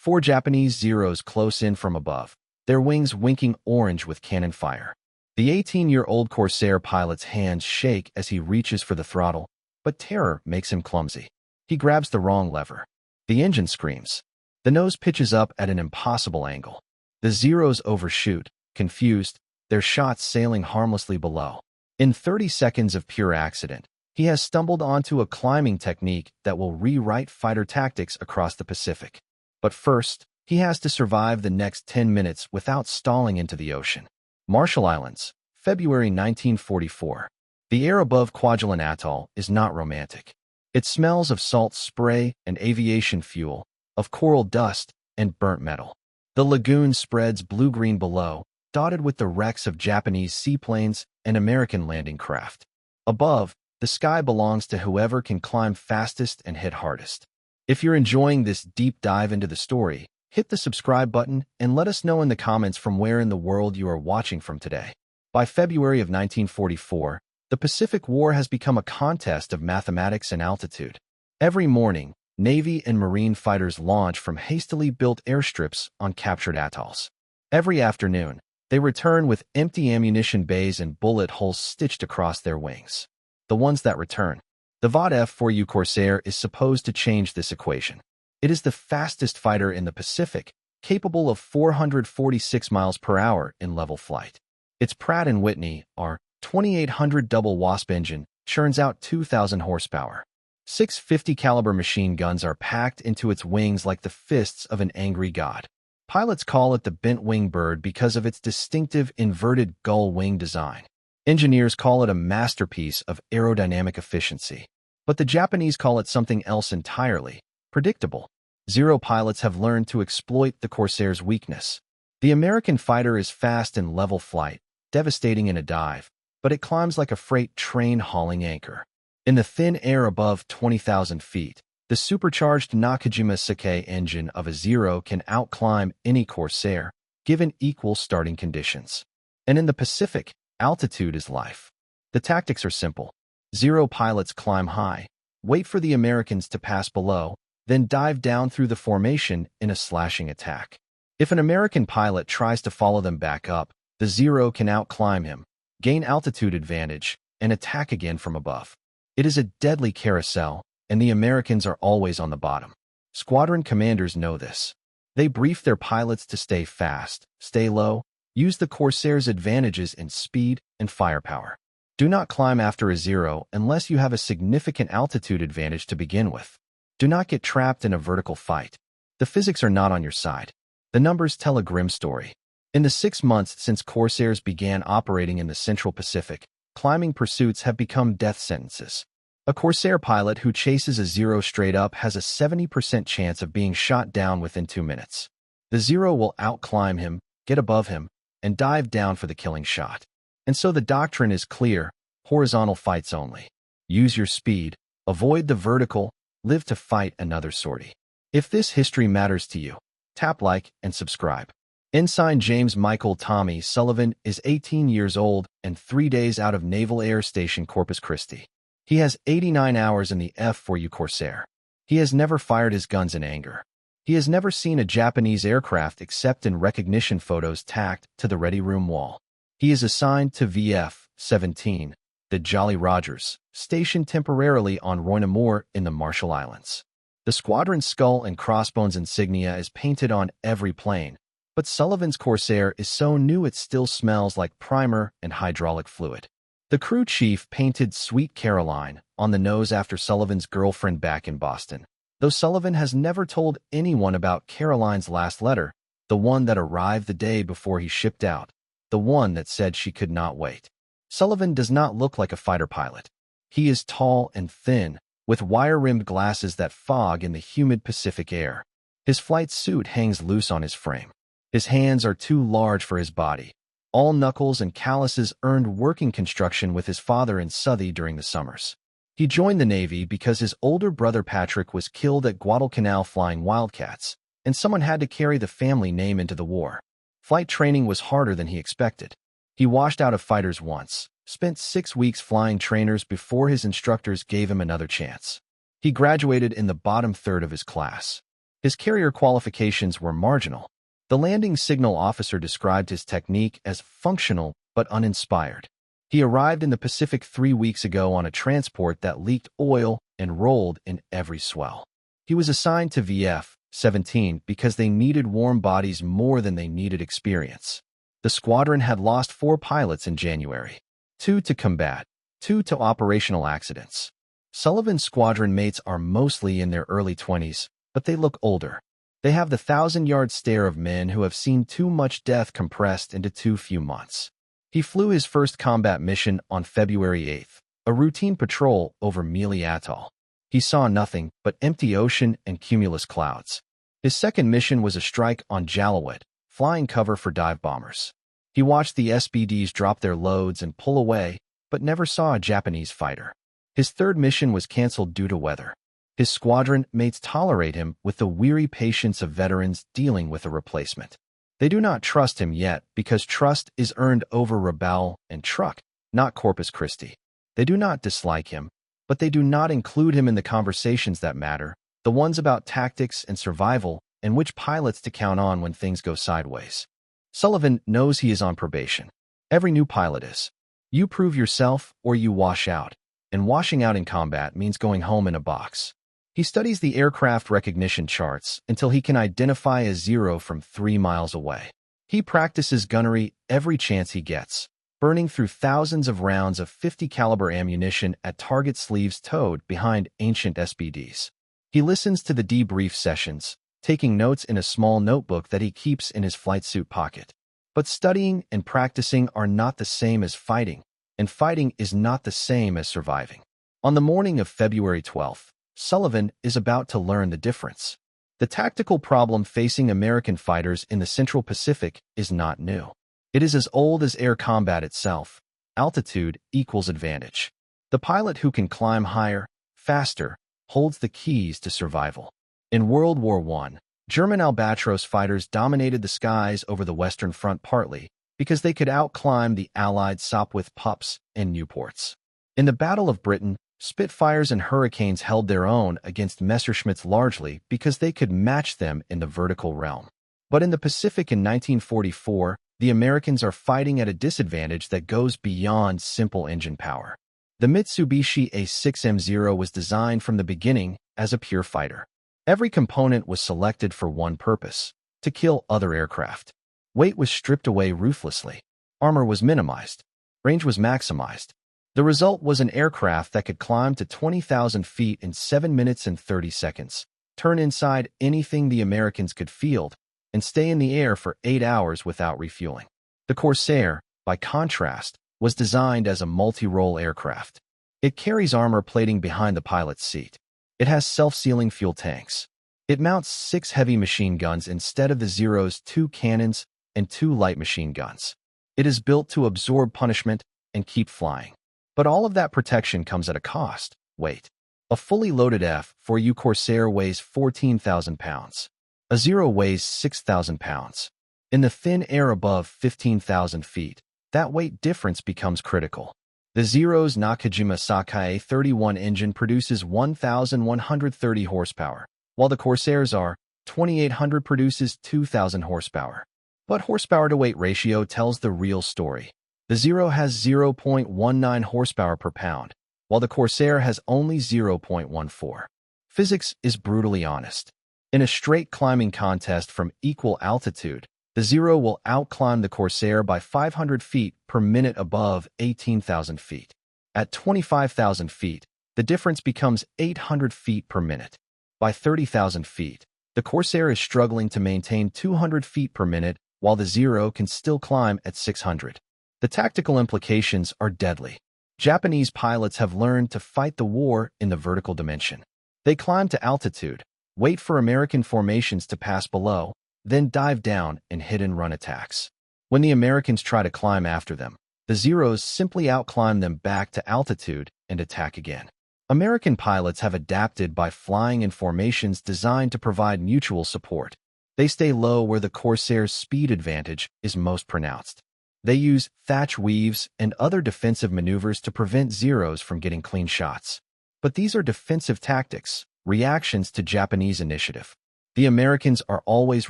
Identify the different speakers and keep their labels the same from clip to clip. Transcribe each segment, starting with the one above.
Speaker 1: Four Japanese Zeros close in from above, their wings winking orange with cannon fire. The 18-year-old Corsair pilot's hands shake as he reaches for the throttle, but terror makes him clumsy. He grabs the wrong lever. The engine screams. The nose pitches up at an impossible angle. The Zeros overshoot, confused, their shots sailing harmlessly below. In 30 seconds of pure accident, he has stumbled onto a climbing technique that will rewrite fighter tactics across the Pacific. But first, he has to survive the next 10 minutes without stalling into the ocean. Marshall Islands, February 1944. The air above Kwajalein Atoll is not romantic. It smells of salt spray and aviation fuel, of coral dust and burnt metal. The lagoon spreads blue-green below, dotted with the wrecks of Japanese seaplanes and American landing craft. Above, the sky belongs to whoever can climb fastest and hit hardest. If you're enjoying this deep dive into the story, hit the subscribe button and let us know in the comments from where in the world you are watching from today. By February of 1944, the Pacific War has become a contest of mathematics and altitude. Every morning, Navy and Marine fighters launch from hastily built airstrips on captured atolls. Every afternoon, they return with empty ammunition bays and bullet holes stitched across their wings. The ones that return. The VOD F-4U Corsair is supposed to change this equation. It is the fastest fighter in the Pacific, capable of 446 miles per hour in level flight. Its Pratt & Whitney R-2800 double wasp engine churns out 2,000 horsepower. 650 caliber machine guns are packed into its wings like the fists of an angry god. Pilots call it the bent wing bird because of its distinctive inverted gull wing design. Engineers call it a masterpiece of aerodynamic efficiency. But the Japanese call it something else entirely: predictable. Zero pilots have learned to exploit the Corsair's weakness. The American fighter is fast in level flight, devastating in a dive, but it climbs like a freight train hauling anchor. In the thin air above 20,000 feet, the supercharged Nakajima Sake engine of a Zero can outclimb any Corsair, given equal starting conditions. And in the Pacific, altitude is life. The tactics are simple. Zero pilots climb high, wait for the Americans to pass below, then dive down through the formation in a slashing attack. If an American pilot tries to follow them back up, the Zero can outclimb him, gain altitude advantage, and attack again from above. It is a deadly carousel, and the Americans are always on the bottom. Squadron commanders know this. They brief their pilots to stay fast, stay low, use the Corsair's advantages in speed and firepower. Do not climb after a Zero unless you have a significant altitude advantage to begin with. Do not get trapped in a vertical fight. The physics are not on your side. The numbers tell a grim story. In the 6 months since Corsairs began operating in the Central Pacific, climbing pursuits have become death sentences. A Corsair pilot who chases a Zero straight up has a 70% chance of being shot down within 2 minutes. The Zero will outclimb him, get above him, and dive down for the killing shot. And so the doctrine is clear: horizontal fights only. Use your speed, avoid the vertical, live to fight another sortie. If this history matters to you, tap like and subscribe. Ensign James Michael Tommy Sullivan is 18 years old and 3 days out of Naval Air Station Corpus Christi. He has 89 hours in the F-4U Corsair. He has never fired his guns in anger. He has never seen a Japanese aircraft except in recognition photos tacked to the ready room wall. He is assigned to VF-17, the Jolly Rogers, stationed temporarily on Roynamore in the Marshall Islands. The squadron's skull and crossbones insignia is painted on every plane, but Sullivan's Corsair is so new it still smells like primer and hydraulic fluid. The crew chief painted Sweet Caroline on the nose after Sullivan's girlfriend back in Boston, though Sullivan has never told anyone about Caroline's last letter, the one that arrived the day before he shipped out, the one that said she could not wait. Sullivan does not look like a fighter pilot. He is tall and thin, with wire-rimmed glasses that fog in the humid Pacific air. His flight suit hangs loose on his frame. His hands are too large for his body. All knuckles and calluses earned working construction with his father in Southie during the summers. He joined the Navy because his older brother Patrick was killed at Guadalcanal flying Wildcats, and someone had to carry the family name into the war. Flight training was harder than he expected. He washed out of fighters once, spent 6 weeks flying trainers before his instructors gave him another chance. He graduated in the bottom third of his class. His carrier qualifications were marginal. The landing signal officer described his technique as functional but uninspired. He arrived in the Pacific 3 weeks ago on a transport that leaked oil and rolled in every swell. He was assigned to VF-17 because they needed warm bodies more than they needed experience. The squadron had lost 4 pilots in January, 2 to combat, 2 to operational accidents. Sullivan's squadron mates are mostly in their early 20s, but they look older. They have the 1,000-yard stare of men who have seen too much death compressed into too few months. He flew his first combat mission on February 8th, a routine patrol over Kwajalein Atoll. He saw nothing but empty ocean and cumulus clouds. His second mission was a strike on Kwajalein, flying cover for dive bombers. He watched the SBDs drop their loads and pull away, but never saw a Japanese fighter. His third mission was canceled due to weather. His squadron mates tolerate him with the weary patience of veterans dealing with a replacement. They do not trust him yet because trust is earned over Rabaul and Truck, not Corpus Christi. They do not dislike him, but they do not include him in the conversations that matter, the ones about tactics and survival and which pilots to count on when things go sideways. Sullivan knows he is on probation. Every new pilot is. You prove yourself or you wash out, and washing out in combat means going home in a box. He studies the aircraft recognition charts until he can identify a zero from 3 miles away. He practices gunnery every chance he gets, burning through thousands of rounds of 50 caliber ammunition at target sleeves towed behind ancient SBDs. He listens to the debrief sessions, taking notes in a small notebook that he keeps in his flight suit pocket. But studying and practicing are not the same as fighting, and fighting is not the same as surviving. On the morning of February 12th, Sullivan is about to learn the difference. The tactical problem facing American fighters in the Central Pacific is not new. It is as old as air combat itself. Altitude equals advantage. The pilot who can climb higher, faster, holds the keys to survival. In World War I, German Albatros fighters dominated the skies over the Western Front partly because they could outclimb the Allied Sopwith Pups and Nieuports. In the Battle of Britain, Spitfires and Hurricanes held their own against Messerschmitts largely because they could match them in the vertical realm. But in the Pacific in 1944, the Americans are fighting at a disadvantage that goes beyond simple engine power. The Mitsubishi A6M0 was designed from the beginning as a pure fighter. Every component was selected for one purpose: to kill other aircraft. Weight was stripped away ruthlessly. Armor was minimized. Range was maximized. The result was an aircraft that could climb to 20,000 feet in 7 minutes and 30 seconds, turn inside anything the Americans could field, and stay in the air for 8 hours without refueling. The Corsair, by contrast, was designed as a multi-role aircraft. It carries armor plating behind the pilot's seat. It has self-sealing fuel tanks. It mounts 6 heavy machine guns instead of the Zero's 2 cannons and 2 light machine guns. It is built to absorb punishment and keep flying. But all of that protection comes at a cost: weight. A fully loaded F-4U Corsair weighs 14,000 pounds. A Zero weighs 6,000 pounds. In the thin air above 15,000 feet, that weight difference becomes critical. The Zero's Nakajima Sakai 31 engine produces 1,130 horsepower, while the Corsair's R2800 produces 2,000 horsepower. But horsepower-to-weight ratio tells the real story. The Zero has 0.19 horsepower per pound, while the Corsair has only 0.14. Physics is brutally honest. In a straight climbing contest from equal altitude, the Zero will outclimb the Corsair by 500 feet per minute above 18,000 feet. At 25,000 feet, the difference becomes 800 feet per minute. By 30,000 feet, the Corsair is struggling to maintain 200 feet per minute, while the Zero can still climb at 600. The tactical implications are deadly. Japanese pilots have learned to fight the war in the vertical dimension. They climb to altitude, wait for American formations to pass below, then dive down and hit-and-run attacks. When the Americans try to climb after them, the Zeros simply outclimb them back to altitude and attack again. American pilots have adapted by flying in formations designed to provide mutual support. They stay low where the Corsair's speed advantage is most pronounced. They use thatch weaves and other defensive maneuvers to prevent Zeros from getting clean shots. But these are defensive tactics, reactions to Japanese initiative. The Americans are always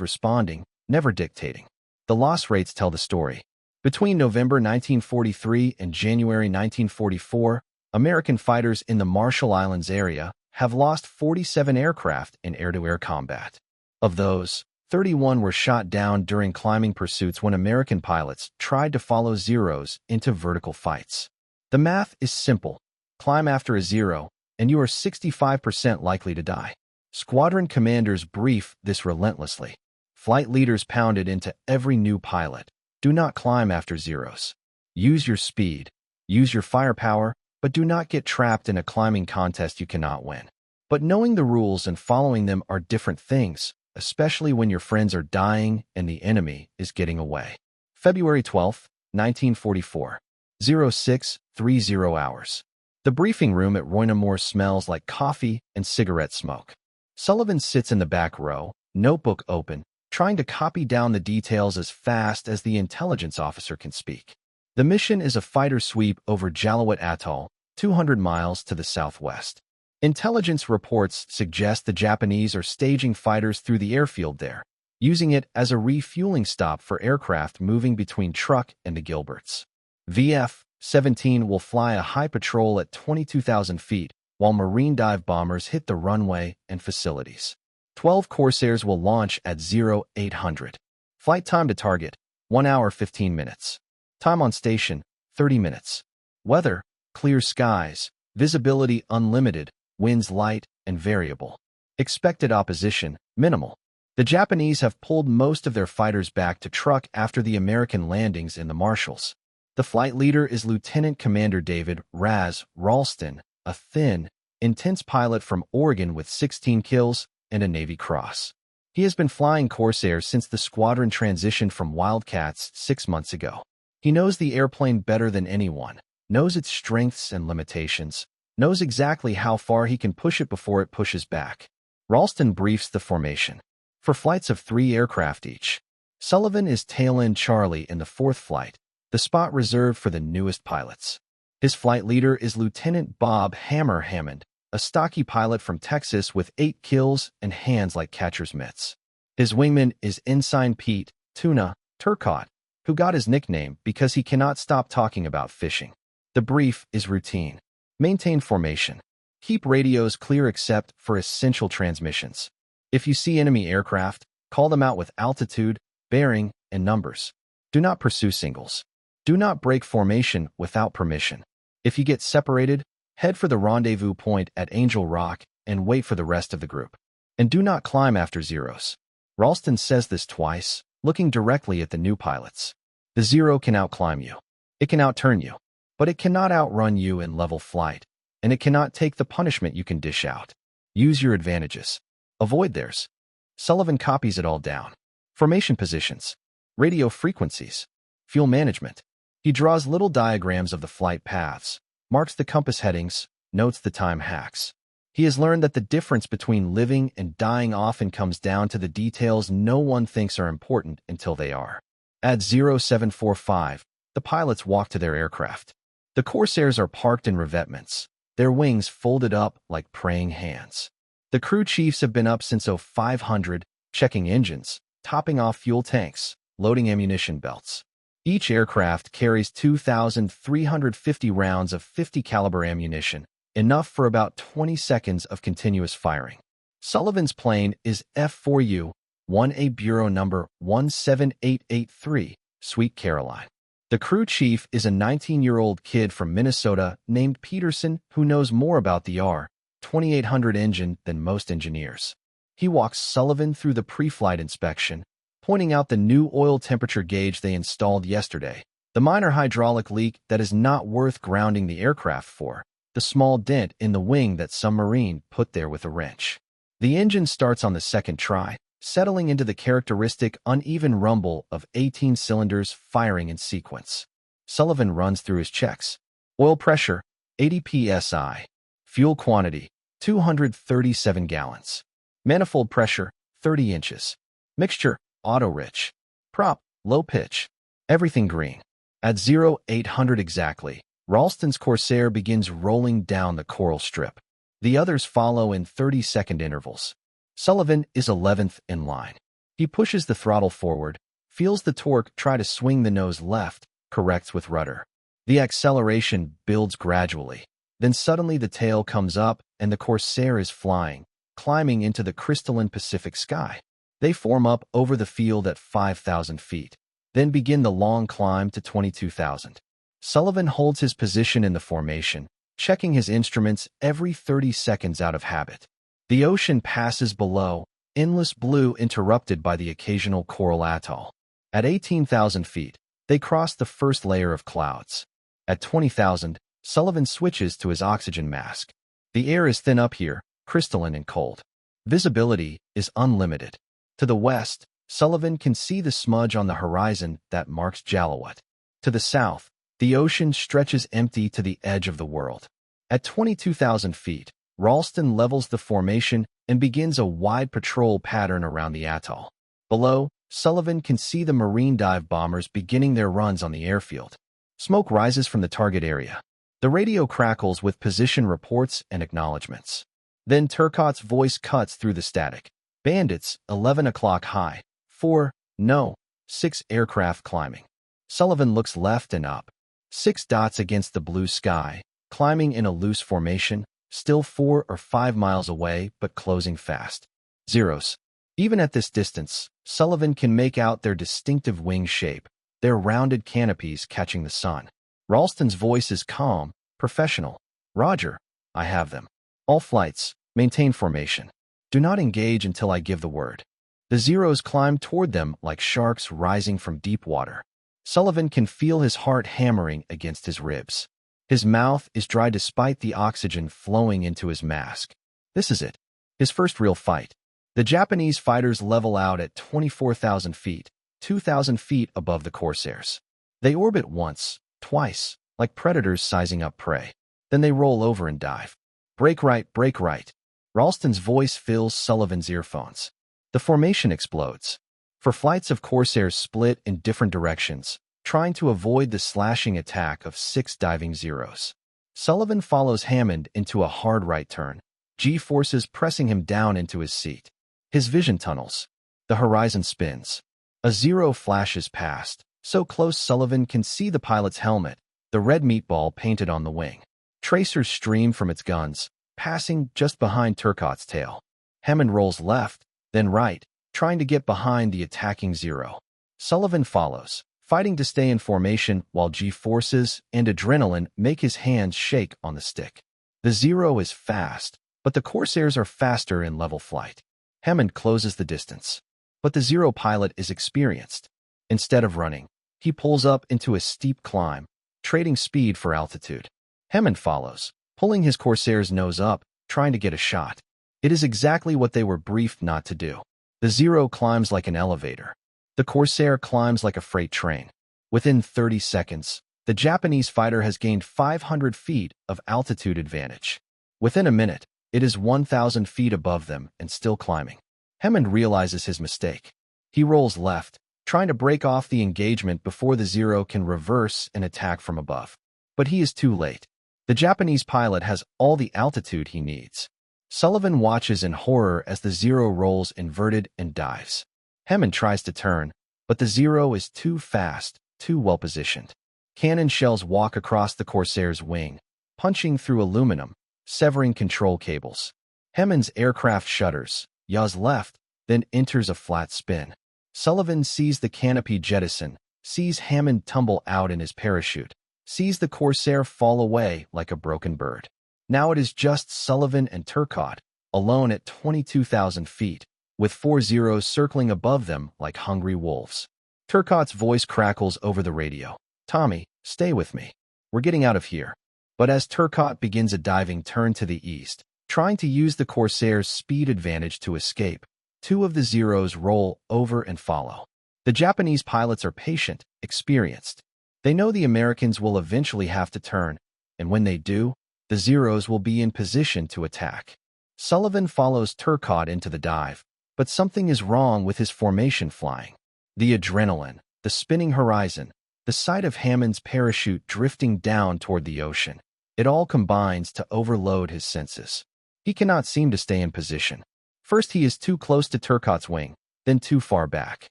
Speaker 1: responding, never dictating. The loss rates tell the story. Between November 1943 and January 1944, American fighters in the Marshall Islands area have lost 47 aircraft in air-to-air combat. Of those, 31 were shot down during climbing pursuits when American pilots tried to follow Zeros into vertical fights. The math is simple. Climb after a zero, and you are 65% likely to die. Squadron commanders brief this relentlessly. Flight leaders pound it into every new pilot. Do not climb after zeros. Use your speed. Use your firepower, but do not get trapped in a climbing contest you cannot win. But knowing the rules and following them are different things, especially when your friends are dying and the enemy is getting away. February 12, 1944. 0630 hours. The briefing room at Roynamore smells like coffee and cigarette smoke. Sullivan sits in the back row, notebook open, trying to copy down the details as fast as the intelligence officer can speak. The mission is a fighter sweep over Kwajalein Atoll, 200 miles to the southwest. Intelligence reports suggest the Japanese are staging fighters through the airfield there, using it as a refueling stop for aircraft moving between Truk and the Gilberts. VF-17 will fly a high patrol at 22,000 feet, while marine dive bombers hit the runway and facilities. 12 Corsairs will launch at 0800. Flight time to target, 1 hour 15 minutes. Time on station, 30 minutes. Weather, clear skies, visibility unlimited, winds light and variable. Expected opposition, minimal. The Japanese have pulled most of their fighters back to Truk after the American landings in the Marshalls. The flight leader is Lieutenant Commander David Raz Ralston, a thin, intense pilot from Oregon with 16 kills and a Navy Cross. He has been flying Corsair since the squadron transitioned from Wildcats 6 months ago. He knows the airplane better than anyone, knows its strengths and limitations, knows exactly how far he can push it before it pushes back. Ralston briefs the formation. For flights of 3 aircraft each, Sullivan is tail-end Charlie in the 4th flight, the spot reserved for the newest pilots. His flight leader is Lieutenant Bob Hammer Hammond, a stocky pilot from Texas with 8 kills and hands like catcher's mitts. His wingman is Ensign Pete Tuna Turcotte, who got his nickname because he cannot stop talking about fishing. The brief is routine. Maintain formation. Keep radios clear except for essential transmissions. If you see enemy aircraft, call them out with altitude, bearing, and numbers. Do not pursue singles. Do not break formation without permission. If you get separated, head for the rendezvous point at Angel Rock and wait for the rest of the group. And do not climb after zeros. Ralston says this twice, looking directly at the new pilots. The zero can outclimb you. It can outturn you. But it cannot outrun you in level flight, and it cannot take the punishment you can dish out. Use your advantages. Avoid theirs. Sullivan copies it all down. Formation positions. Radio frequencies. Fuel management. He draws little diagrams of the flight paths, marks the compass headings, notes the time hacks. He has learned that the difference between living and dying often comes down to the details no one thinks are important until they are. At 0745, the pilots walk to their aircraft. The Corsairs are parked in revetments, their wings folded up like praying hands. The crew chiefs have been up since 0500, checking engines, topping off fuel tanks, loading ammunition belts. Each aircraft carries 2,350 rounds of 50 caliber ammunition, enough for about 20 seconds of continuous firing. Sullivan's plane is F4U, 1A Bureau number 17883, Sweet Caroline. The crew chief is a 19-year-old kid from Minnesota named Peterson who knows more about the R-2800 engine than most engineers. He walks Sullivan through the pre-flight inspection, pointing out the new oil temperature gauge they installed yesterday, the minor hydraulic leak that is not worth grounding the aircraft for, the small dent in the wing that some Marine put there with a wrench. The engine starts on the second try, settling into the characteristic uneven rumble of 18 cylinders firing in sequence. Sullivan runs through his checks. Oil pressure, 80 psi. Fuel quantity, 237 gallons. Manifold pressure, 30 inches. Mixture, auto-rich. Prop, low pitch. Everything green. At 0800 exactly, Ralston's Corsair begins rolling down the coral strip. The others follow in 30-second intervals. Sullivan is 11th in line. He pushes the throttle forward, feels the torque try to swing the nose left, corrects with rudder. The acceleration builds gradually. Then suddenly the tail comes up and the Corsair is flying, climbing into the crystalline Pacific sky. They form up over the field at 5,000 feet, then begin the long climb to 22,000. Sullivan holds his position in the formation, checking his instruments every 30 seconds out of habit. The ocean passes below, endless blue interrupted by the occasional coral atoll. At 18,000 feet, they cross the first layer of clouds. At 20,000, Sullivan switches to his oxygen mask. The air is thin up here, crystalline and cold. Visibility is unlimited. To the west, Sullivan can see the smudge on the horizon that marks Jalawat. To the south, the ocean stretches empty to the edge of the world. At 22,000 feet, Ralston levels the formation and begins a wide patrol pattern around the atoll. Below, Sullivan can see the marine dive bombers beginning their runs on the airfield. Smoke rises from the target area. The radio crackles with position reports and acknowledgments. Then Turcotte's voice cuts through the static. Bandits, 11 o'clock high. 4, no, 6 aircraft climbing. Sullivan looks left and up. 6 dots against the blue sky, climbing in a loose formation, still 4 or 5 miles away but closing fast. Zeros. Even at this distance, Sullivan can make out their distinctive wing shape, their rounded canopies catching the sun. Ralston's voice is calm, professional. Roger, I have them. All flights, maintain formation. Do not engage until I give the word. The Zeros climb toward them like sharks rising from deep water. Sullivan can feel his heart hammering against his ribs. His mouth is dry despite the oxygen flowing into his mask. This is it. His first real fight. The Japanese fighters level out at 24,000 feet, 2,000 feet above the Corsairs. They orbit once, twice, like predators sizing up prey. Then they roll over and dive. Break right, break right. Ralston's voice fills Sullivan's earphones. The formation explodes. For flights of Corsairs split in different directions, trying to avoid the slashing attack of 6 diving Zeros. Sullivan follows Hammond into a hard right turn, G-forces pressing him down into his seat. His vision tunnels. The horizon spins. A Zero flashes past, so close Sullivan can see the pilot's helmet, the red meatball painted on the wing. Tracers stream from its guns, passing just behind Turcotte's tail. Hammond rolls left, then right, trying to get behind the attacking Zero. Sullivan follows, fighting to stay in formation while G-forces and adrenaline make his hands shake on the stick. The Zero is fast, but the Corsairs are faster in level flight. Hammond closes the distance. But the Zero pilot is experienced. Instead of running, he pulls up into a steep climb, trading speed for altitude. Hammond follows, pulling his Corsair's nose up, trying to get a shot. It is exactly what they were briefed not to do. The Zero climbs like an elevator. The Corsair climbs like a freight train. Within 30 seconds, the Japanese fighter has gained 500 feet of altitude advantage. Within a minute, it is 1,000 feet above them and still climbing. Hammond realizes his mistake. He rolls left, trying to break off the engagement before the Zero can reverse and attack from above. But he is too late. The Japanese pilot has all the altitude he needs. Sullivan watches in horror as the Zero rolls inverted and dives. Hammond tries to turn, but the Zero is too fast, too well positioned. Cannon shells walk across the Corsair's wing, punching through aluminum, severing control cables. Hammond's aircraft shudders, yaws left, then enters a flat spin. Sullivan sees the canopy jettison, sees Hammond tumble out in his parachute, sees the Corsair fall away like a broken bird. Now it is just Sullivan and Turcotte, alone at 22,000 feet, with 4 Zeros circling above them like hungry wolves. Turcotte's voice crackles over the radio. Tommy, stay with me. We're getting out of here. But as Turcotte begins a diving turn to the east, trying to use the Corsair's speed advantage to escape, 2 of the Zeros roll over and follow. The Japanese pilots are patient, experienced. They know the Americans will eventually have to turn, and when they do, the Zeros will be in position to attack. Sullivan follows Turcotte into the dive, but something is wrong with his formation flying. The adrenaline, the spinning horizon, the sight of Hammond's parachute drifting down toward the ocean, it all combines to overload his senses. He cannot seem to stay in position. First he is too close to Turcotte's wing, then too far back.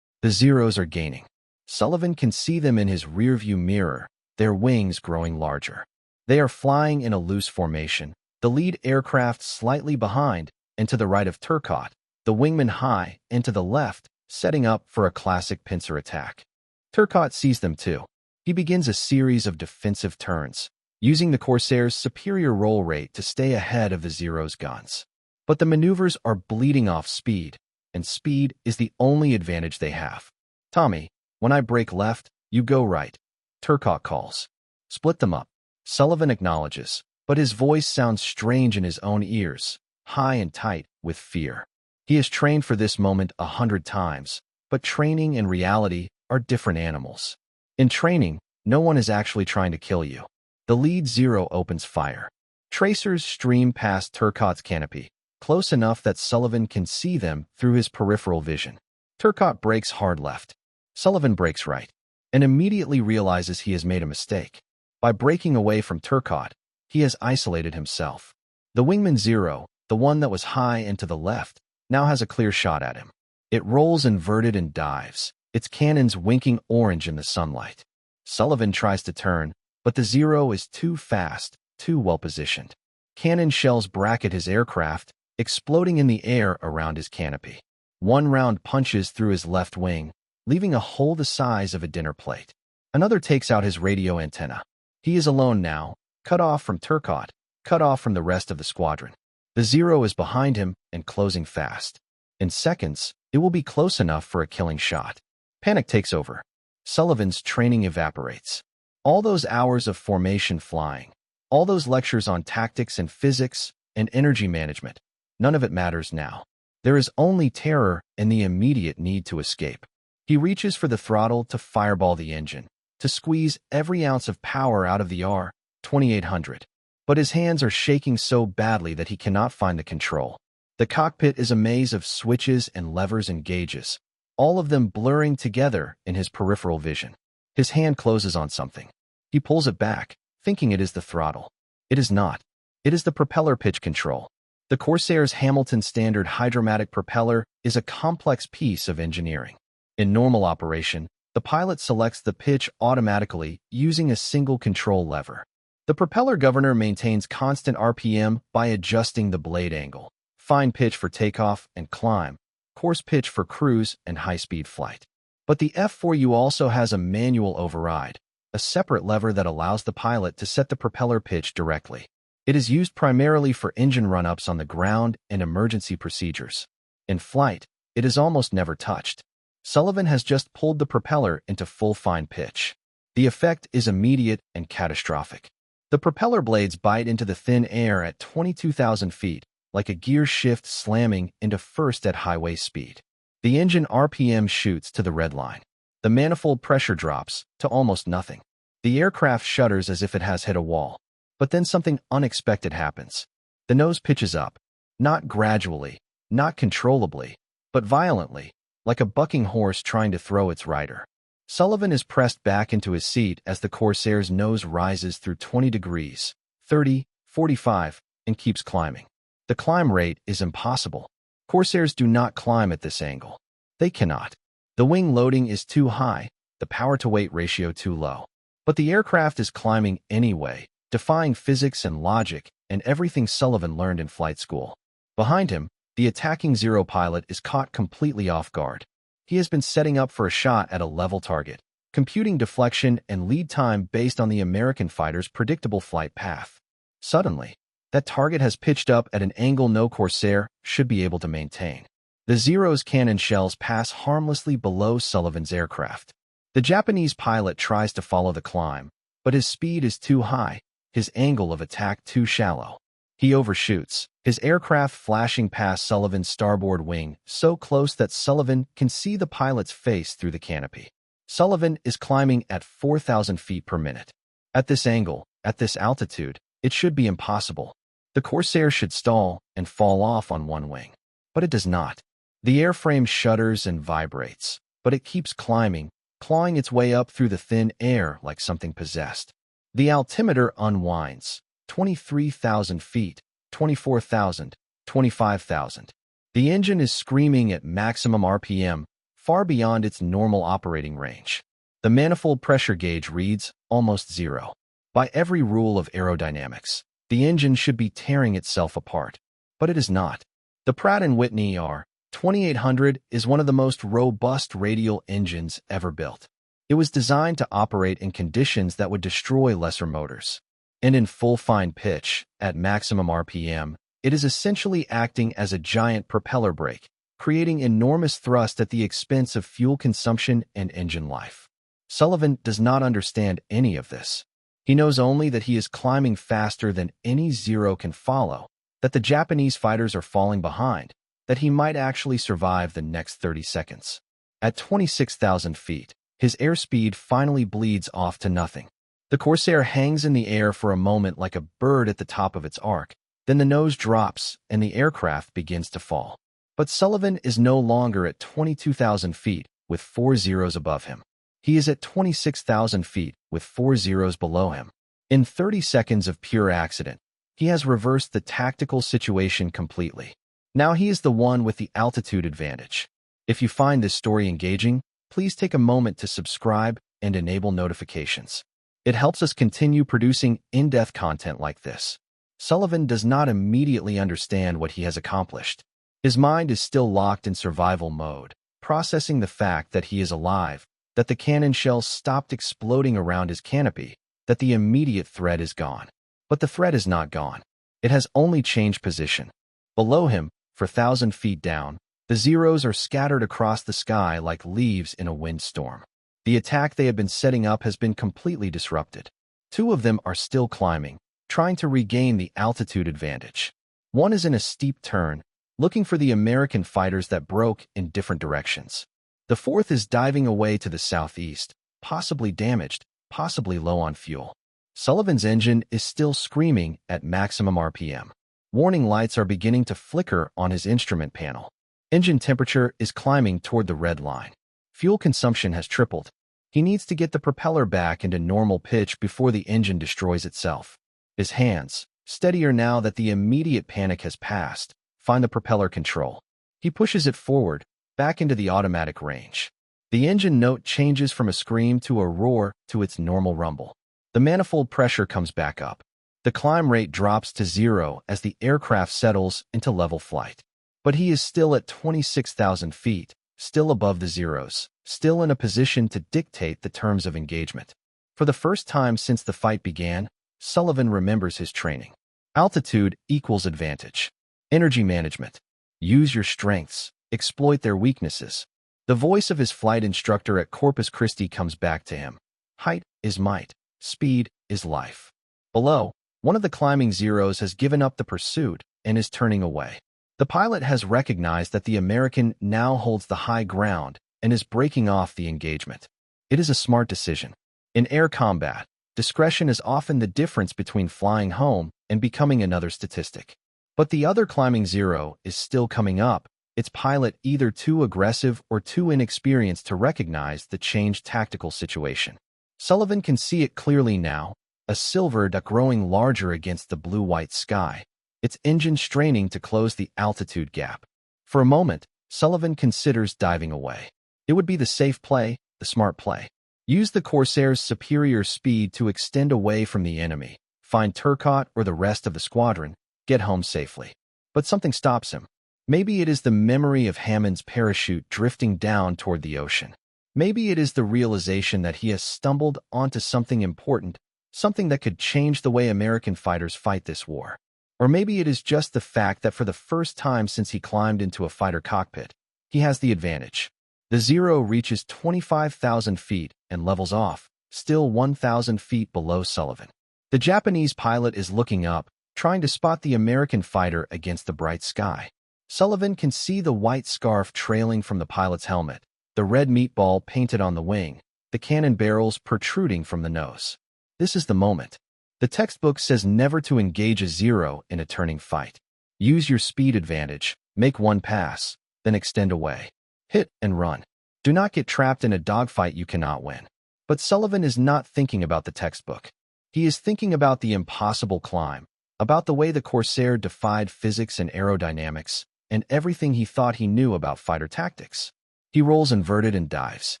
Speaker 1: The Zeros are gaining. Sullivan can see them in his rearview mirror, their wings growing larger. They are flying in a loose formation, the lead aircraft slightly behind and to the right of Turcotte, the wingman high and to the left, setting up for a classic pincer attack. Turcotte sees them too. He begins a series of defensive turns, using the Corsair's superior roll rate to stay ahead of the Zero's guns. But the maneuvers are bleeding off speed, and speed is the only advantage they have. Tommy, when I break left, you go right, Turcotte calls. Split them up. Sullivan acknowledges, but his voice sounds strange in his own ears, high and tight with fear. He has trained for this moment 100 times, but training and reality are different animals. In training, no one is actually trying to kill you. The lead Zero opens fire. Tracers stream past Turcotte's canopy, close enough that Sullivan can see them through his peripheral vision. Turcotte brakes hard left. Sullivan brakes right, and immediately realizes he has made a mistake. By breaking away from Turcotte, he has isolated himself. The wingman Zero, the one that was high and to the left, now has a clear shot at him. It rolls inverted and dives, its cannons winking orange in the sunlight. Sullivan tries to turn, but the Zero is too fast, too well positioned. Cannon shells bracket his aircraft, exploding in the air around his canopy. One round punches through his left wing, leaving a hole the size of a dinner plate. Another takes out his radio antenna. He is alone now, cut off from Turcotte, cut off from the rest of the squadron. The Zero is behind him and closing fast. In seconds, it will be close enough for a killing shot. Panic takes over. Sullivan's training evaporates. All those hours of formation flying, all those lectures on tactics and physics and energy management, none of it matters now. There is only terror and the immediate need to escape. He reaches for the throttle to fireball the engine, to squeeze every ounce of power out of the R-2800. But his hands are shaking so badly that he cannot find the control. The cockpit is a maze of switches and levers and gauges, all of them blurring together in his peripheral vision. His hand closes on something. He pulls it back, thinking it is the throttle. It is not. It is the propeller pitch control. The Corsair's Hamilton Standard hydromatic propeller is a complex piece of engineering. In normal operation, the pilot selects the pitch automatically using a single control lever. The propeller governor maintains constant RPM by adjusting the blade angle, fine pitch for takeoff and climb, coarse pitch for cruise and high-speed flight. But the F4U also has a manual override, a separate lever that allows the pilot to set the propeller pitch directly. It is used primarily for engine run-ups on the ground and emergency procedures. In flight, it is almost never touched. Sullivan has just pulled the propeller into full fine pitch. The effect is immediate and catastrophic. The propeller blades bite into the thin air at 22,000 feet, like a gear shift slamming into first at highway speed. The engine RPM shoots to the red line. The manifold pressure drops to almost nothing. The aircraft shudders as if it has hit a wall. But then something unexpected happens. The nose pitches up, not gradually, not controllably, but violently, like a bucking horse trying to throw its rider. Sullivan is pressed back into his seat as the Corsair's nose rises through 20 degrees, 30, 45, and keeps climbing. The climb rate is impossible. Corsairs do not climb at this angle. They cannot. The wing loading is too high, the power-to-weight ratio too low. But the aircraft is climbing anyway, defying physics and logic and everything Sullivan learned in flight school. Behind him, the attacking Zero pilot is caught completely off guard. He has been setting up for a shot at a level target, computing deflection and lead time based on the American fighter's predictable flight path. Suddenly, that target has pitched up at an angle no Corsair should be able to maintain. The Zero's cannon shells pass harmlessly below Sullivan's aircraft. The Japanese pilot tries to follow the climb, but his speed is too high, his angle of attack too shallow. He overshoots, his aircraft flashing past Sullivan's starboard wing so close that Sullivan can see the pilot's face through the canopy. Sullivan is climbing at 4,000 feet per minute. At this angle, at this altitude, it should be impossible. The Corsair should stall and fall off on one wing. But it does not. The airframe shudders and vibrates, but it keeps climbing, clawing its way up through the thin air like something possessed. The altimeter unwinds. 23,000 feet, 24,000, 25,000. The engine is screaming at maximum RPM, far beyond its normal operating range. The manifold pressure gauge reads almost zero. By every rule of aerodynamics, the engine should be tearing itself apart, but it is not. The Pratt & Whitney R2800 is one of the most robust radial engines ever built. It was designed to operate in conditions that would destroy lesser motors. And in full fine pitch, at maximum RPM, it is essentially acting as a giant propeller brake, creating enormous thrust at the expense of fuel consumption and engine life. Sullivan does not understand any of this. He knows only that he is climbing faster than any Zero can follow, that the Japanese fighters are falling behind, that he might actually survive the next 30 seconds. At 26,000 feet, his airspeed finally bleeds off to nothing. The Corsair hangs in the air for a moment like a bird at the top of its arc, then the nose drops and the aircraft begins to fall. But Sullivan is no longer at 22,000 feet with 4 zeros above him. He is at 26,000 feet with 4 zeros below him. In 30 seconds of pure accident, he has reversed the tactical situation completely. Now he is the one with the altitude advantage. If you find this story engaging, please take a moment to subscribe and enable notifications. It helps us continue producing in-depth content like this. Sullivan does not immediately understand what he has accomplished. His mind is still locked in survival mode, processing the fact that he is alive, that the cannon shells stopped exploding around his canopy, that the immediate threat is gone. But the threat is not gone. It has only changed position. Below him, 4,000 feet down, the Zeros are scattered across the sky like leaves in a windstorm. The attack they had been setting up has been completely disrupted. 2 of them are still climbing, trying to regain the altitude advantage. One is in a steep turn, looking for the American fighters that broke in different directions. The 4th is diving away to the southeast, possibly damaged, possibly low on fuel. Sullivan's engine is still screaming at maximum RPM. Warning lights are beginning to flicker on his instrument panel. Engine temperature is climbing toward the red line. Fuel consumption has tripled. He needs to get the propeller back into normal pitch before the engine destroys itself. His hands, steadier now that the immediate panic has passed, find the propeller control. He pushes it forward, back into the automatic range. The engine note changes from a scream to a roar to its normal rumble. The manifold pressure comes back up. The climb rate drops to 0 as the aircraft settles into level flight. But he is still at 26,000 feet, still above the Zeros, still in a position to dictate the terms of engagement. For the first time since the fight began, Sullivan remembers his training. Altitude equals advantage. Energy management. Use your strengths, exploit their weaknesses. The voice of his flight instructor at Corpus Christi comes back to him. Height is might. Speed is life. Below, one of the climbing Zeros has given up the pursuit and is turning away. The pilot has recognized that the American now holds the high ground and is breaking off the engagement. It is a smart decision. In air combat, discretion is often the difference between flying home and becoming another statistic. But the other climbing Zero is still coming up, its pilot either too aggressive or too inexperienced to recognize the changed tactical situation. Sullivan can see it clearly now, a silver duck growing larger against the blue-white sky, its engine straining to close the altitude gap. For a moment, Sullivan considers diving away. It would be the safe play, the smart play. Use the Corsair's superior speed to extend away from the enemy, find Turcotte or the rest of the squadron, get home safely. But something stops him. Maybe it is the memory of Hammond's parachute drifting down toward the ocean. Maybe it is the realization that he has stumbled onto something important, something that could change the way American fighters fight this war. Or maybe it is just the fact that for the first time since he climbed into a fighter cockpit, he has the advantage. The Zero reaches 25,000 feet and levels off, still 1,000 feet below Sullivan. The Japanese pilot is looking up, trying to spot the American fighter against the bright sky. Sullivan can see the white scarf trailing from the pilot's helmet, the red meatball painted on the wing, the cannon barrels protruding from the nose. This is the moment. The textbook says never to engage a Zero in a turning fight. Use your speed advantage, make one pass, then extend away. Hit and run. Do not get trapped in a dogfight you cannot win. But Sullivan is not thinking about the textbook. He is thinking about the impossible climb, about the way the Corsair defied physics and aerodynamics, and everything he thought he knew about fighter tactics. He rolls inverted and dives.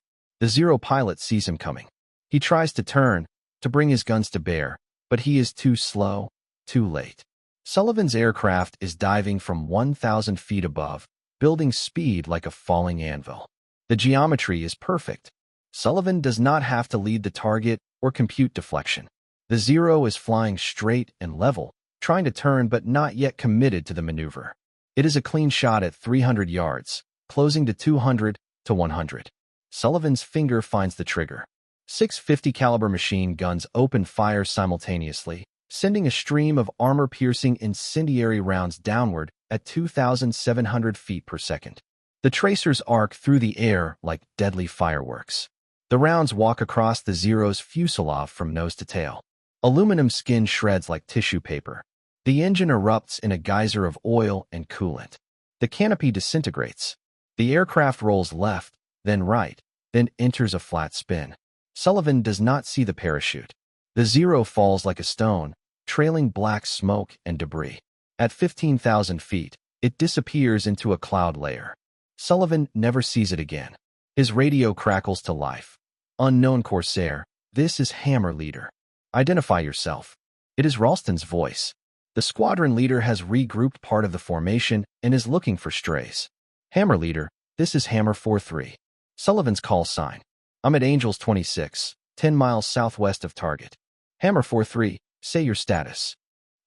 Speaker 1: The Zero pilot sees him coming. He tries to turn, to bring his guns to bear, but he is too slow, too late. Sullivan's aircraft is diving from 1,000 feet above, building speed like a falling anvil. The geometry is perfect. Sullivan does not have to lead the target or compute deflection. The Zero is flying straight and level, trying to turn but not yet committed to the maneuver. It is a clean shot at 300 yards, closing to 200 to 100. Sullivan's finger finds the trigger. 650 caliber machine guns open fire simultaneously, sending a stream of armor-piercing incendiary rounds downward at 2,700 feet per second. The tracers arc through the air like deadly fireworks. The rounds walk across the Zero's fuselage from nose to tail. Aluminum skin shreds like tissue paper. The engine erupts in a geyser of oil and coolant. The canopy disintegrates. The aircraft rolls left, then right, then enters a flat spin. Sullivan does not see the parachute. The Zero falls like a stone, trailing black smoke and debris. At 15,000 feet, it disappears into a cloud layer. Sullivan never sees it again. His radio crackles to life. Unknown Corsair, this is Hammer Leader. Identify yourself. It is Ralston's voice. The squadron leader has regrouped part of the formation and is looking for strays. Hammer Leader, this is Hammer 4-3. Sullivan's call sign. I'm at Angels 26, 10 miles southwest of target. Hammer 4-3, say your status.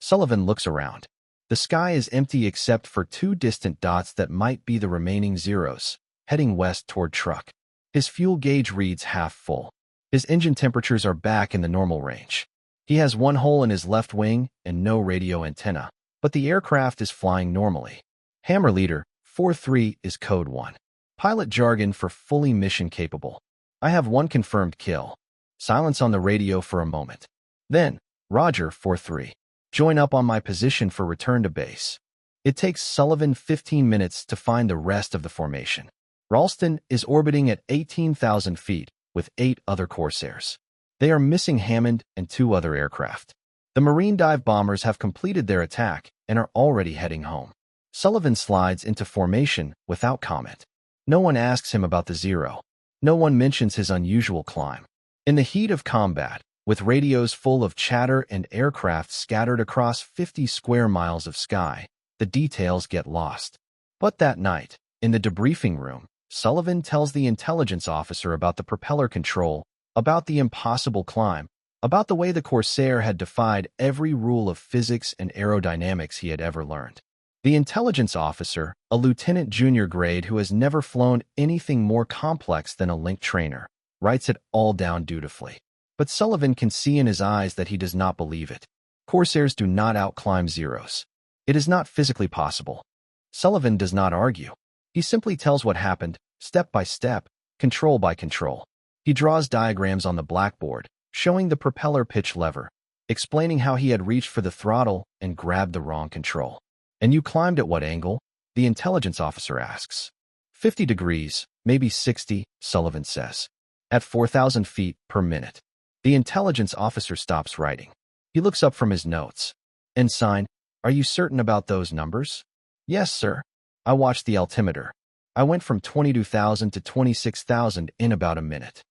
Speaker 1: Sullivan looks around. The sky is empty except for two distant dots that might be the remaining Zeros, heading west toward truck. His fuel gauge reads half full. His engine temperatures are back in the normal range. He has one hole in his left wing and no radio antenna, but the aircraft is flying normally. Hammer Leader 4-3 is code 1. Pilot jargon for fully mission capable. I have one confirmed kill. Silence on the radio for a moment. Then, Roger 4-3. Join up on my position for return to base. It takes Sullivan 15 minutes to find the rest of the formation. Ralston is orbiting at 18,000 feet with 8 other Corsairs. They are missing Hammond and 2 other aircraft. The Marine dive bombers have completed their attack and are already heading home. Sullivan slides into formation without comment. No one asks him about the Zero. No one mentions his unusual climb. In the heat of combat, with radios full of chatter and aircraft scattered across 50 square miles of sky, the details get lost. But that night, in the debriefing room, Sullivan tells the intelligence officer about the propeller control, about the impossible climb, about the way the Corsair had defied every rule of physics and aerodynamics he had ever learned. The intelligence officer, a lieutenant junior grade who has never flown anything more complex than a link trainer, writes it all down dutifully. But Sullivan can see in his eyes that he does not believe it. Corsairs do not outclimb Zeros. It is not physically possible. Sullivan does not argue. He simply tells what happened, step by step, control by control. He draws diagrams on the blackboard, showing the propeller pitch lever, explaining how he had reached for the throttle and grabbed the wrong control. And you climbed at what angle? The intelligence officer asks. 50 degrees, maybe 60, Sullivan says. At 4,000 feet per minute. The intelligence officer stops writing. He looks up from his notes. Ensign, are you certain about those numbers? Yes, sir. I watched the altimeter. I went from 22,000 to 26,000 in about a minute.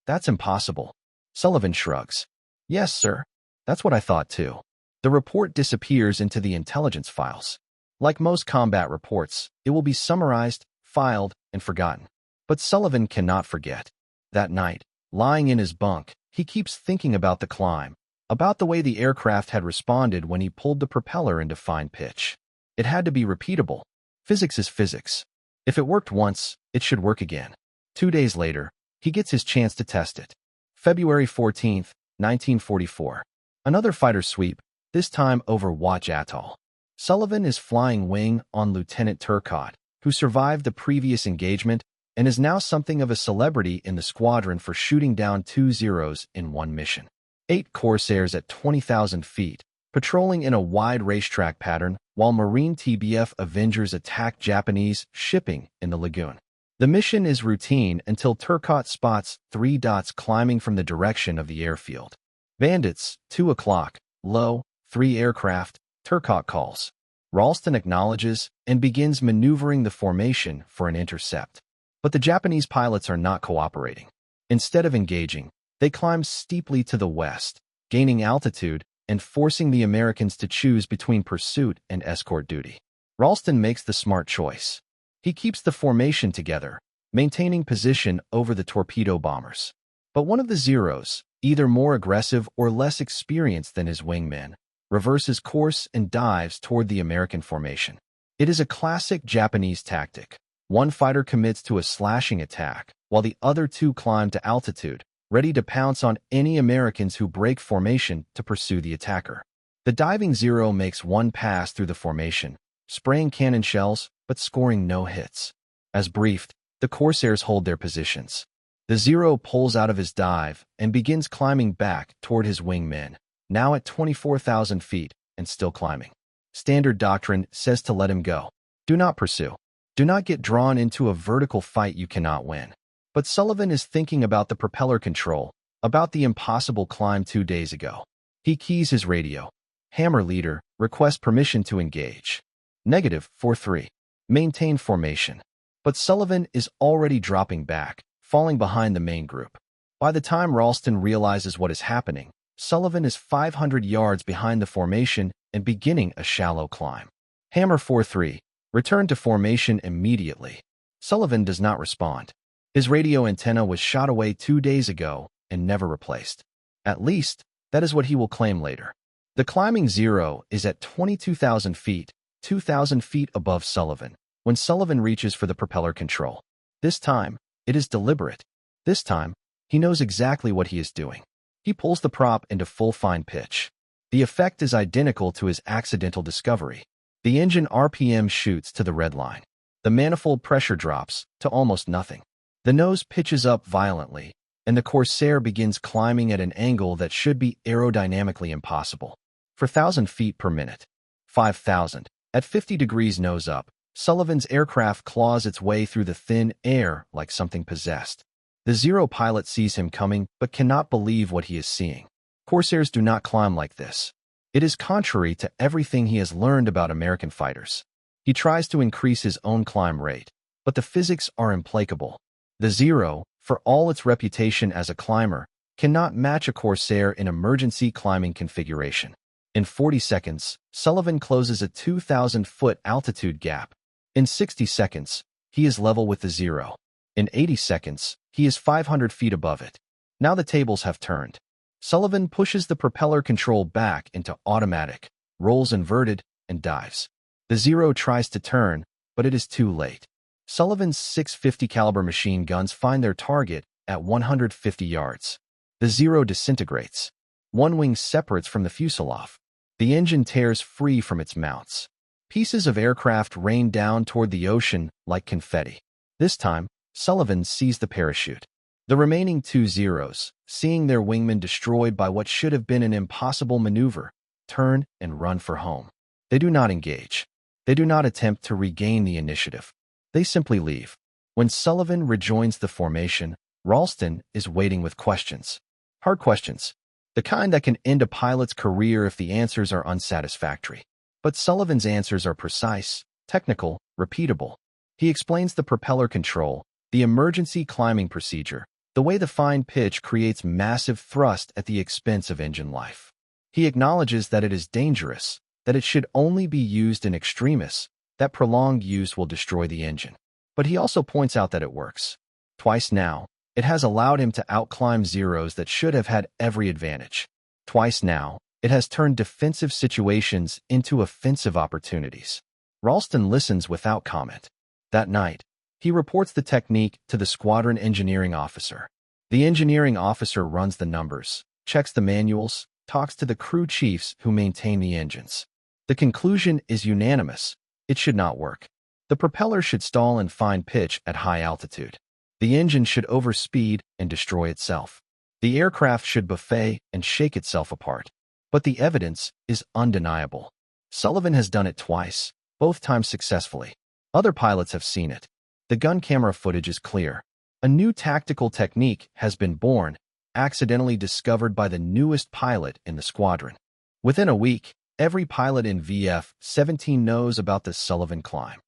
Speaker 1: That's impossible. Sullivan shrugs. Yes, sir. That's what I thought too. The report disappears into the intelligence files. Like most combat reports, it will be summarized, filed, and forgotten. But Sullivan cannot forget. That night, lying in his bunk, he keeps thinking about the climb, about the way the aircraft had responded when he pulled the propeller into fine pitch. It had to be repeatable. Physics is physics. If it worked once, it should work again. 2 days later, he gets his chance to test it. February 14, 1944. Another fighter sweep, this time over Kwajalein Atoll. Sullivan is flying wing on Lieutenant Turcotte, who survived the previous engagement and is now something of a celebrity in the squadron for shooting down 2 Zeros in one mission. 8 Corsairs at 20,000 feet, patrolling in a wide racetrack pattern while Marine TBF Avengers attack Japanese shipping in the lagoon. The mission is routine until Turcotte spots 3 dots climbing from the direction of the airfield. Bandits, 2 o'clock, low, 3 aircraft, Turcotte calls. Ralston acknowledges and begins maneuvering the formation for an intercept. But the Japanese pilots are not cooperating. Instead of engaging, they climb steeply to the west, gaining altitude and forcing the Americans to choose between pursuit and escort duty. Ralston makes the smart choice. He keeps the formation together, maintaining position over the torpedo bombers. But one of the Zeros, either more aggressive or less experienced than his wingman, reverses course and dives toward the American formation. It is a classic Japanese tactic. One fighter commits to a slashing attack, while the other two climb to altitude, ready to pounce on any Americans who break formation to pursue the attacker. The diving Zero makes one pass through the formation, spraying cannon shells but scoring no hits. As briefed, the Corsairs hold their positions. The Zero pulls out of his dive and begins climbing back toward his wingmen, now at 24,000 feet and still climbing. Standard doctrine says to let him go. Do not pursue. Do not get drawn into a vertical fight you cannot win. But Sullivan is thinking about the propeller control, about the impossible climb 2 days ago. He keys his radio. Hammer leader, request permission to engage. -43. Maintain formation. But Sullivan is already dropping back, falling behind the main group. By the time Ralston realizes what is happening, Sullivan is 500 yards behind the formation and beginning a shallow climb. Hammer 43. Return to formation immediately. Sullivan does not respond. His radio antenna was shot away 2 days ago and never replaced. At least, that is what he will claim later. The climbing Zero is at 22,000 feet, 2,000 feet above Sullivan, when Sullivan reaches for the propeller control. This time, it is deliberate. This time, he knows exactly what he is doing. He pulls the prop into full fine pitch. The effect is identical to his accidental discovery. The engine RPM shoots to the red line. The manifold pressure drops to almost nothing. The nose pitches up violently, and the Corsair begins climbing at an angle that should be aerodynamically impossible. 4,000 feet per minute. 5,000. At 50 degrees nose up, Sullivan's aircraft claws its way through the thin air like something possessed. The Zero pilot sees him coming but cannot believe what he is seeing. Corsairs do not climb like this. It is contrary to everything he has learned about American fighters. He tries to increase his own climb rate, but the physics are implacable. The Zero, for all its reputation as a climber, cannot match a Corsair in emergency climbing configuration. In 40 seconds, Sullivan closes a 2,000-foot altitude gap. In 60 seconds, he is level with the Zero. In 80 seconds, he is 500 feet above it. Now the tables have turned. Sullivan pushes the propeller control back into automatic, rolls inverted, and dives. The Zero tries to turn, but it is too late. Sullivan's 650 caliber machine guns find their target at 150 yards. The Zero disintegrates. One wing separates from the fuselage. The engine tears free from its mounts. Pieces of aircraft rain down toward the ocean like confetti. This time, Sullivan sees the parachute. The remaining two Zeros, seeing their wingman destroyed by what should have been an impossible maneuver, turn and run for home. They do not engage. They do not attempt to regain the initiative. They simply leave. When Sullivan rejoins the formation, Ralston is waiting with questions. Hard questions. The kind that can end a pilot's career if the answers are unsatisfactory. But Sullivan's answers are precise, technical, repeatable. He explains the propeller control, the emergency climbing procedure, the way the fine pitch creates massive thrust at the expense of engine life. He acknowledges that it is dangerous, that it should only be used in extremis, that prolonged use will destroy the engine. But he also points out that it works. Twice now, it has allowed him to outclimb Zeros that should have had every advantage. Twice now, it has turned defensive situations into offensive opportunities. Ralston listens without comment. That night, he reports the technique to the squadron engineering officer. The engineering officer runs the numbers, checks the manuals, talks to the crew chiefs who maintain the engines. The conclusion is unanimous. It should not work. The propeller should stall in fine pitch at high altitude. The engine should overspeed and destroy itself. The aircraft should buffet and shake itself apart. But the evidence is undeniable. Sullivan has done it twice, both times successfully. Other pilots have seen it. The gun camera footage is clear. A new tactical technique has been born, accidentally discovered by the newest pilot in the squadron. Within a week, Every pilot in VF-17 knows about the Sullivan climb.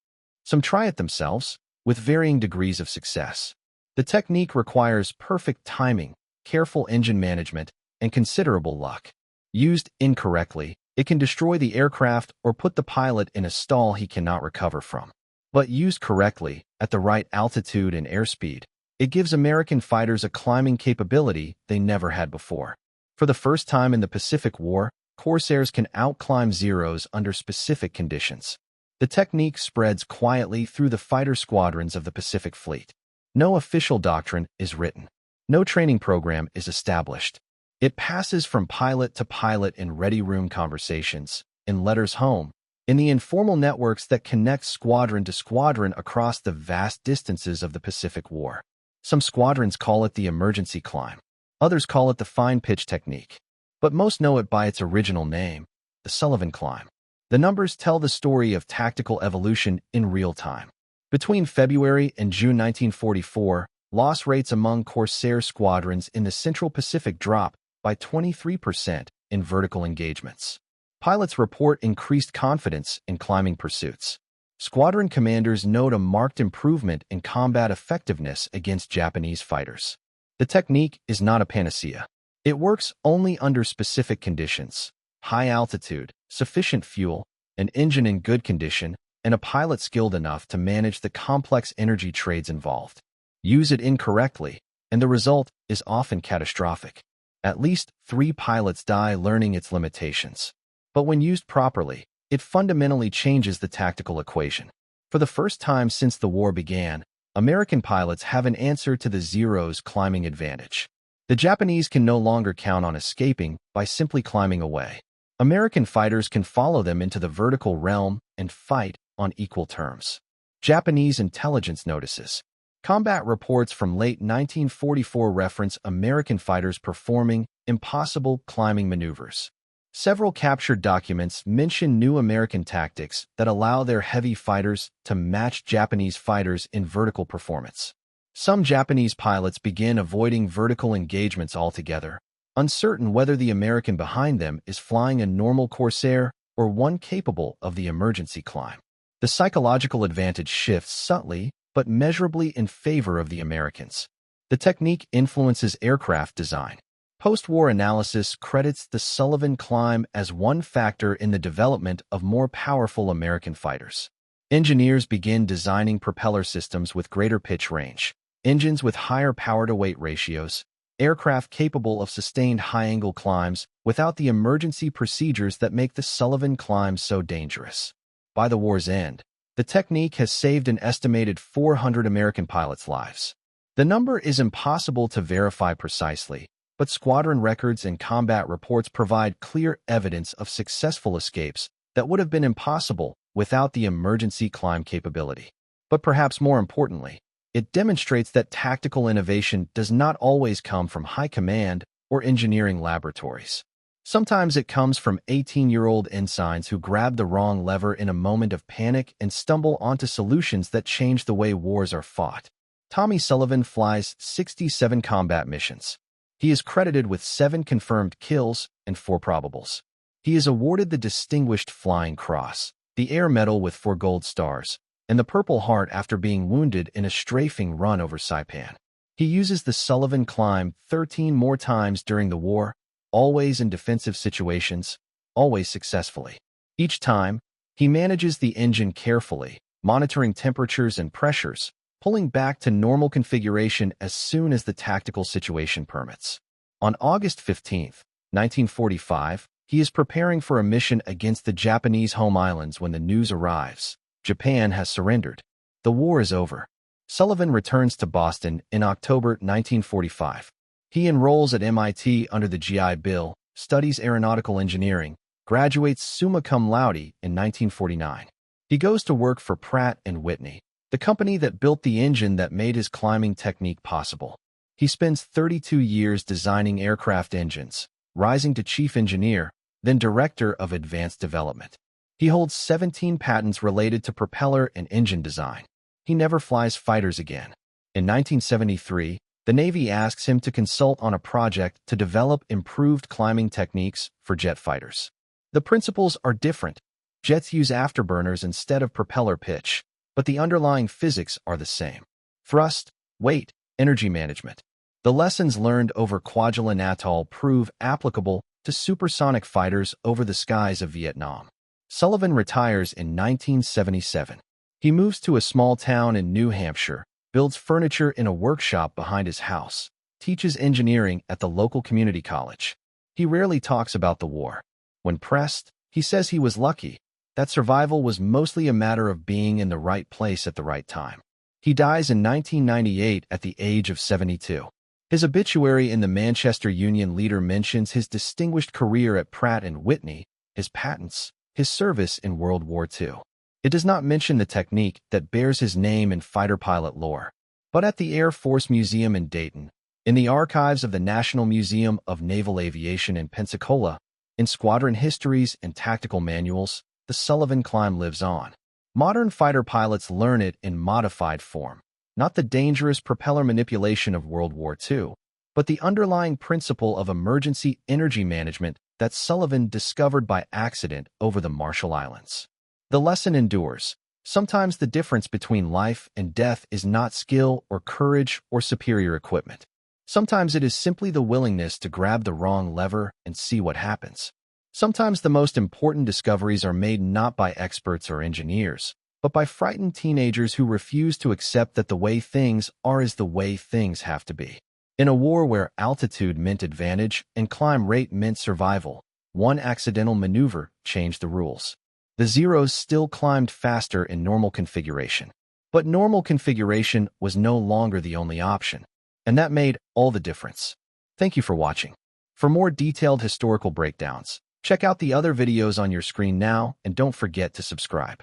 Speaker 1: Some try it themselves, with varying degrees of success. The technique requires perfect timing, careful engine management, and considerable luck. Used incorrectly, it can destroy the aircraft or put the pilot in a stall he cannot recover from. But used correctly, at the right altitude and airspeed, it gives American fighters a climbing capability they never had before. For the first time in the Pacific War, Corsairs can outclimb Zeros under specific conditions. The technique spreads quietly through the fighter squadrons of the Pacific Fleet. No official doctrine is written. No training program is established. It passes from pilot to pilot in ready-room conversations, in letters home, in the informal networks that connect squadron to squadron across the vast distances of the Pacific War. Some squadrons call it the emergency climb. Others call it the fine pitch technique. But most know it by its original name, the Sullivan climb. The numbers tell the story of tactical evolution in real time. Between February and June 1944, loss rates among Corsair squadrons in the Central Pacific dropped by 23% in vertical engagements. Pilots report increased confidence in climbing pursuits. Squadron commanders note a marked improvement in combat effectiveness against Japanese fighters. The technique is not a panacea. It works only under specific conditions: high altitude, sufficient fuel, an engine in good condition, and a pilot skilled enough to manage the complex energy trades involved. Use it incorrectly, and the result is often catastrophic. At least 3 pilots die learning its limitations. But when used properly, it fundamentally changes the tactical equation. For the first time since the war began, American pilots have an answer to the Zero's climbing advantage. The Japanese can no longer count on escaping by simply climbing away. American fighters can follow them into the vertical realm and fight on equal terms. Japanese intelligence notices. Combat reports from late 1944 reference American fighters performing impossible climbing maneuvers. Several captured documents mention new American tactics that allow their heavy fighters to match Japanese fighters in vertical performance. Some Japanese pilots begin avoiding vertical engagements altogether, uncertain whether the American behind them is flying a normal Corsair or one capable of the emergency climb. The psychological advantage shifts subtly but measurably in favor of the Americans. The technique influences aircraft design. Post-war analysis credits the Sullivan climb as one factor in the development of more powerful American fighters. Engineers begin designing propeller systems with greater pitch range, engines with higher power-to-weight ratios, aircraft capable of sustained high-angle climbs without the emergency procedures that make the Sullivan climb so dangerous. By the war's end, the technique has saved an estimated 400 American pilots' lives. The number is impossible to verify precisely, but squadron records and combat reports provide clear evidence of successful escapes that would have been impossible without the emergency climb capability. But perhaps more importantly, it demonstrates that tactical innovation does not always come from high command or engineering laboratories. Sometimes it comes from 18-year-old ensigns who grab the wrong lever in a moment of panic and stumble onto solutions that change the way wars are fought. Tommy Sullivan flies 67 combat missions. He is credited with 7 confirmed kills and 4 probables. He is awarded the Distinguished Flying Cross, the Air Medal with 4 gold stars, and the Purple Heart after being wounded in a strafing run over Saipan. He uses the Sullivan climb 13 more times during the war, always in defensive situations, always successfully. Each time, he manages the engine carefully, monitoring temperatures and pressures, pulling back to normal configuration as soon as the tactical situation permits. On August 15, 1945, he is preparing for a mission against the Japanese home islands when the news arrives: Japan has surrendered. The war is over. Sullivan returns to Boston in October 1945. He enrolls at MIT under the GI Bill, studies aeronautical engineering, graduates summa cum laude in 1949. He goes to work for Pratt & Whitney, the company that built the engine that made his climbing technique possible. He spends 32 years designing aircraft engines, rising to chief engineer, then director of advanced development. He holds 17 patents related to propeller and engine design. He never flies fighters again. In 1973, the Navy asks him to consult on a project to develop improved climbing techniques for jet fighters. The principles are different. Jets use afterburners instead of propeller pitch, but the underlying physics are the same. Thrust, weight, energy management. The lessons learned over Kwajalein Atoll prove applicable to supersonic fighters over the skies of Vietnam. Sullivan retires in 1977. He moves to a small town in New Hampshire, builds furniture in a workshop behind his house, teaches engineering at the local community college. He rarely talks about the war. When pressed, he says he was lucky, that survival was mostly a matter of being in the right place at the right time. He dies in 1998 at the age of 72. His obituary in the Manchester Union Leader mentions his distinguished career at Pratt & Whitney, his patents, his service in World War II. It does not mention the technique that bears his name in fighter pilot lore. But at the Air Force Museum in Dayton, in the archives of the National Museum of Naval Aviation in Pensacola, in squadron histories and tactical manuals, the Sullivan climb lives on. Modern fighter pilots learn it in modified form, not the dangerous propeller manipulation of World War II, but the underlying principle of emergency energy management that Sullivan discovered by accident over the Marshall Islands. The lesson endures. Sometimes the difference between life and death is not skill or courage or superior equipment. Sometimes it is simply the willingness to grab the wrong lever and see what happens. Sometimes the most important discoveries are made not by experts or engineers, but by frightened teenagers who refuse to accept that the way things are is the way things have to be. In a war where altitude meant advantage and climb rate meant survival, one accidental maneuver changed the rules. The Zeros still climbed faster in normal configuration, but normal configuration was no longer the only option, and that made all the difference. Thank you for watching. For more detailed historical breakdowns, check out the other videos on your screen now and don't forget to subscribe.